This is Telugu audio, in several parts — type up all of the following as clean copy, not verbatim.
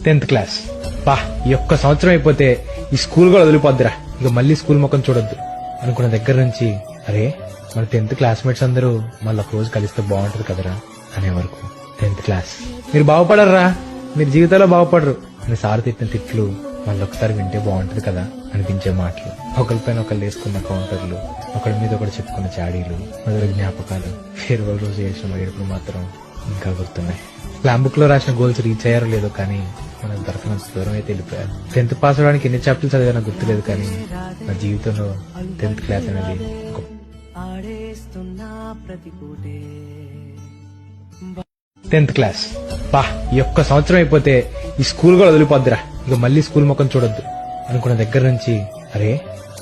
10th class. పా ఈ ఒక్క సంవత్సరం అయిపోతే ఈ స్కూల్ కూడా వదిలిపోద్దిరా, ఇక మళ్ళీ స్కూల్ ముఖం చూడొద్దు అనుకున్న దగ్గర నుంచి అరే మన 10th క్లాస్మేట్స్ అందరూ మళ్ళీ ఒక రోజు కలిస్తే బాగుంటది కదరా అనే వరకు 10th క్లాస్. మీరు బాగుపడరా, మీరు జీవితంలో బాగుపడరు అని సార్ తిట్టిన తిట్లు మళ్ళీ ఒకసారి వింటే బాగుంటది కదా అనిపించే మాటలు, ఒకరిపైన ఒకళ్ళు వేసుకున్న కౌంటర్లు, ఒకరి మీద ఒకటి చెప్పుకున్న చాడీలు, మొదటి జ్ఞాపకాలు, ఫేర్వెల్ రోజు చేసిన ఏడుపులు మాత్రం ఇంకా గుర్తున్నాయి. ప్లాన్ బుక్ లో రాసిన గోల్స్ రీచ్ అయ్యారో లేదో కానీ మనకు దొరకనంత దూరం అయితే వెళ్ళిపోయారు. 10th పాస్ అవడానికి ఎన్ని చాప్టర్లు చదివానో గుర్తులేదు కానీ నా జీవితంలో 10th క్లాస్ అనేది ఒక 10th క్లాస్. పా ఈ ఒక్క సంవత్సరం అయిపోతే ఈ స్కూల్ కూడా వదిలిపోద్దిరా, ఇక మళ్ళీ స్కూల్ ముఖం చూడొద్దు అనుకున్న దగ్గర నుంచి అరే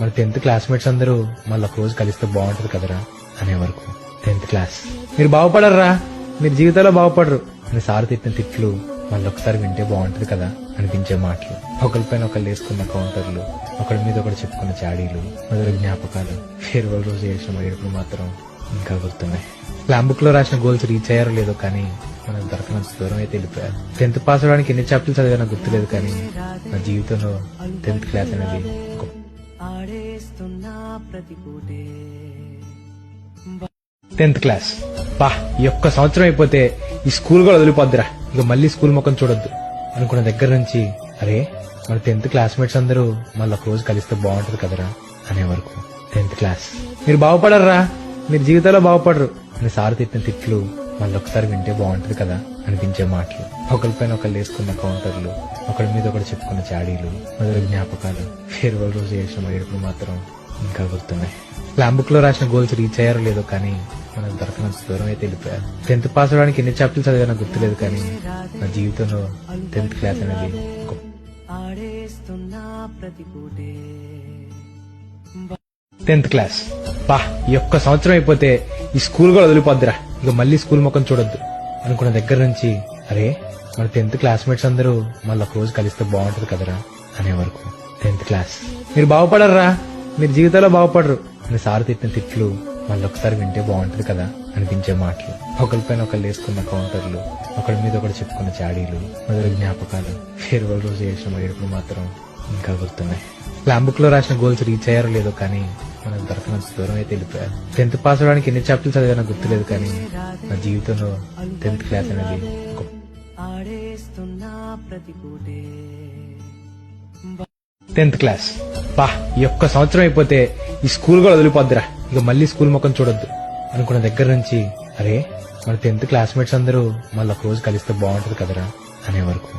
మన 10th క్లాస్మేట్స్ అందరూ మళ్ళీ ఒక రోజు కలిస్తే బాగుంటది కదరా అనే వరకు 10th క్లాస్. మీరు బాగుపడరా, మీరు జీవితంలో బాగుపడరు అని సార్ తిట్టిన తిట్లు మళ్ళీ ఒకసారి వింటే బాగుంటది కదా అనిపించే మాటలు, ఒకరిపైన ఒకళ్ళు వేసుకున్న కౌంటర్లు, ఒకరి మీద ఒకటి చెప్పుకున్న చాడీలు, మొదటి జ్ఞాపకాలు, ఫేర్వెల్ రోజు చేసిన ఏడుపులు మాత్రం ఇంకా గుర్తున్నాయి. ప్లాన్ బుక్ లో రాసిన గోల్స్ రీచ్ అయ్యారో లేదో కానీ మనకు దొరకనంత దూరం అయితే వెళ్ళిపోయారు. 10th పాస్ అవడానికి ఎన్ని చాప్టర్లు చదివానో గుర్తులేదు కానీ నా జీవితంలో 10th క్లాస్ అనేది ఒక 10th క్లాస్. పా ఈ ఒక్క సంవత్సరం అయిపోతే ఈ స్కూల్ కూడా వదిలిపోద్దిరా, ఇక మళ్ళీ స్కూల్ ముఖం చూడొద్దు అనుకున్న దగ్గర నుంచి అరే మన 10th క్లాస్మేట్స్ అందరూ మళ్ళీ ఒక రోజు కలిస్తే బాగుంటది కదరా అనే వరకు 10th క్లాస్. మీరు బాగుపడరా, మీరు జీవితంలో బాగుపడరు అని సార్ తిట్టిన తిట్లు మళ్ళీ ఒకసారి వింటే బాగుంటది కదా అనిపించే మాటలు, ఒకరిపైన ఒకళ్ళు వేసుకున్న కౌంటర్లు, ఒకరి మీద ఒకటి చెప్పుకున్న చాడీలు, మొదటి జ్ఞాపకాలు, ఫేర్వెల్ రోజు చేసిన ఏడుపులు మాత్రం ఇంకా గుర్తున్నాయి. ప్లాన్ బుక్ లో రాసిన గోల్స్ రీచ్ అయ్యారో లేదో కానీ మనకు దొరకనంత దూరం అయితే వెళ్ళిపోయారు. 10th పాస్ అవడానికి ఎన్ని చాప్టర్లు చదివానో గుర్తులేదు కానీ నా జీవితంలో 10th క్లాస్ అనేది ఒక 10th క్లాస్. పా ఈ ఒక్క సంవత్సరం అయిపోతే ఈ స్కూల్ కూడా వదిలిపోద్దిరా, ఇక మళ్ళీ స్కూల్ ముఖం చూడొద్దు అనుకున్న దగ్గర నుంచి అరే మన 10th క్లాస్మేట్స్ అందరూ మళ్ళీ ఒక రోజు కలిస్తే బాగుంటది కదరా అనే వరకు 10th క్లాస్. మీరు బాగుపడరా, మీరు జీవితంలో బాగుపడరు అని సార్ తిట్టిన తిట్లు మళ్ళీ ఒకసారి వింటే బాగుంటది కదా అనిపించే మాటలు, ఒకరిపైన ఒకళ్ళు వేసుకున్న కౌంటర్లు, ఒకరి మీద ఒకటి చెప్పుకున్న చాడీలు, మొదటి జ్ఞాపకాలు, ఫేర్వెల్ రోజు చేసిన ఏడుపులు మాత్రం ఇంకా గుర్తున్నాయి. ప్లాన్ బుక్ లో రాసిన గోల్స్ రీచ్ అయ్యారో లేదో కానీ మనకు దొరకనంత దూరం అయితే వెళ్ళిపోయారు. 10th పాస్ అవడానికి ఎన్ని చాప్టర్లు చదివానో గుర్తులేదు కానీ నా జీవితంలో 10th క్లాస్ అనేది ఒక 10th క్లాస్. పా ఈ ఒక్క సంవత్సరం అయిపోతే ఈ స్కూల్ కూడా వదిలిపోద్దిరా, ఇక మళ్ళీ స్కూల్ ముఖం చూడొద్దు అనుకున్న దగ్గర నుంచి అరే మన 10th క్లాస్మేట్స్ అందరూ మళ్ళీ ఒక రోజు కలిస్తే బాగుంటది కదరా అనే వరకు